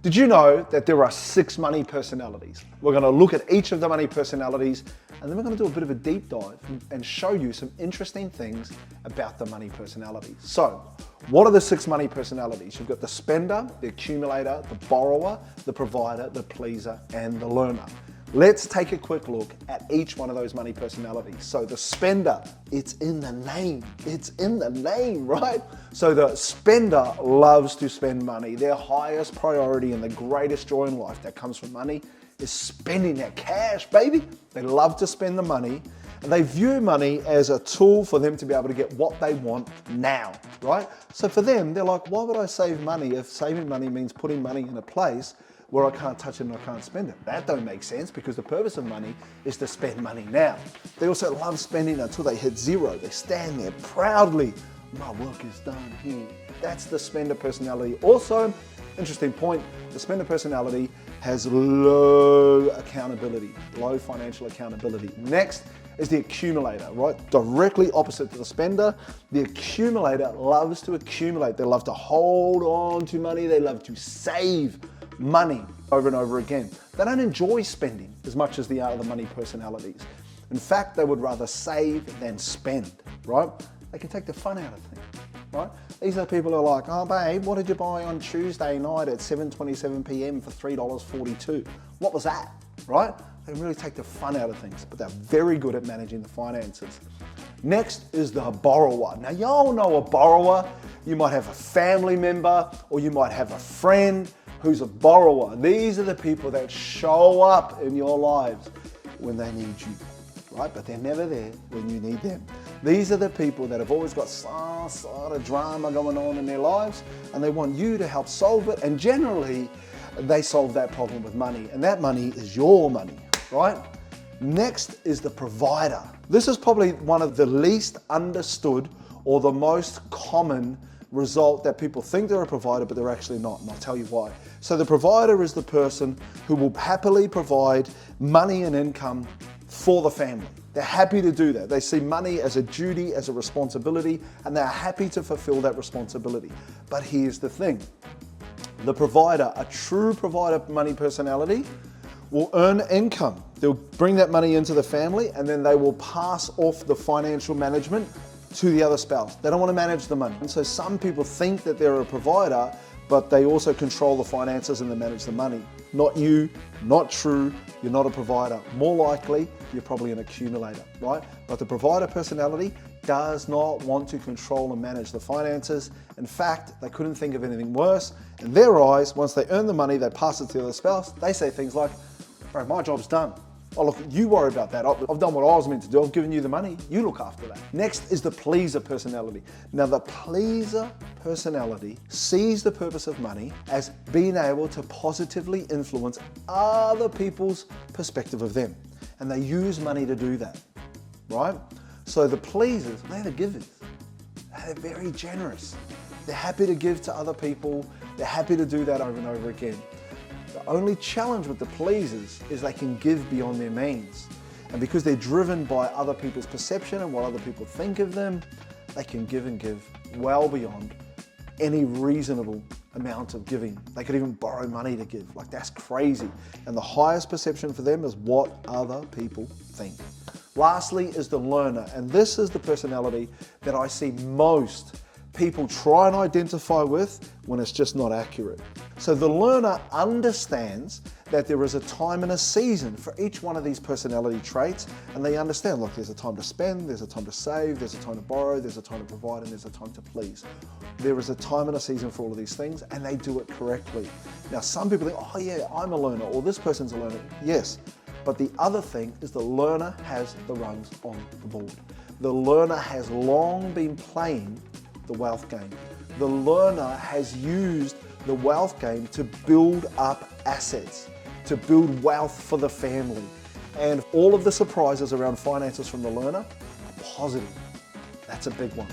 Did you know that there are 6 money personalities? We're going to look at each of the money personalities, and then we're going to do a bit of a deep dive and show you some interesting things about the money personalities. So, what are the 6 money personalities? You've got the spender, the accumulator, the borrower, the provider, the pleaser, and the learner. Let's take a quick look at each one of those money personalities. So the spender, it's in the name. It's in the name, right? So the spender loves to spend money. Their highest priority and the greatest joy in life that comes from money is spending that cash, baby. They love to spend the money, and they view money as a tool for them to be able to get what they want now, right? So for them, they're like, why would I save money if saving money means putting money in a place where I can't touch it and I can't spend it? That don't make sense, because the purpose of money is to spend money now. They also love spending until they hit zero. They stand there proudly. My work is done here. That's the spender personality. Also, interesting point, the spender personality has low accountability, low financial accountability. Next is the accumulator, right? Directly opposite to the spender. The accumulator loves to accumulate. They love to hold on to money. They love to save money over and over again. They don't enjoy spending as much as the other money personalities. In fact, they would rather save than spend, right? They can take the fun out of things, right? These are people who are like, oh babe, what did you buy on Tuesday night at 7:27 p.m. for $3.42? What was that, right? They can really take the fun out of things, but they're very good at managing the finances. Next is the borrower. Now, y'all know a borrower. You might have a family member, or you might have a friend who's a borrower. These are the people that show up in your lives when they need you, right? But they're never there when you need them. These are the people that have always got some sort of drama going on in their lives, and they want you to help solve it. And generally, they solve that problem with money, and that money is your money, right? Next is the provider. This is probably one of the least understood or the most common result that people think they're a provider, but they're actually not, and I'll tell you why. So the provider is the person who will happily provide money and income for the family. They're happy to do that. They see money as a duty, as a responsibility, and they're happy to fulfill that responsibility. But here's the thing. The provider, a true provider money personality, will earn income. They'll bring that money into the family, and then they will pass off the financial management to the other spouse. They don't want to manage the money. And so some people think that they're a provider, but they also control the finances and they manage the money. Not you, not true, you're not a provider. More likely, you're probably an accumulator, right? But the provider personality does not want to control and manage the finances. In fact, they couldn't think of anything worse. In their eyes, once they earn the money, they pass it to the other spouse. They say things like, bro, my job's done. Oh look, you worry about that. I've done what I was meant to do. I've given you the money. You look after that. Next is the pleaser personality. Now the pleaser personality sees the purpose of money as being able to positively influence other people's perspective of them. And they use money to do that, right? So the pleasers, they're the givers. They're very generous. They're happy to give to other people. They're happy to do that over and over again. The only challenge with the pleasers is they can give beyond their means. And because they're driven by other people's perception and what other people think of them, they can give and give well beyond any reasonable amount of giving. They could even borrow money to give. Like, that's crazy. And the highest perception for them is what other people think. Lastly is the learner. And this is the personality that I see most people try and identify with when it's just not accurate. So the learner understands that there is a time and a season for each one of these personality traits, and they understand, look, there's a time to spend, there's a time to save, there's a time to borrow, there's a time to provide, and there's a time to please. There is a time and a season for all of these things, and they do it correctly. Now, some people think, oh yeah, I'm a learner, or this person's a learner. Yes, but the other thing is the learner has the runs on the board. The learner has long been playing the wealth game. The learner has used the wealth game to build up assets, to build wealth for the family. And all of the surprises around finances from the learner are positive. That's a big one.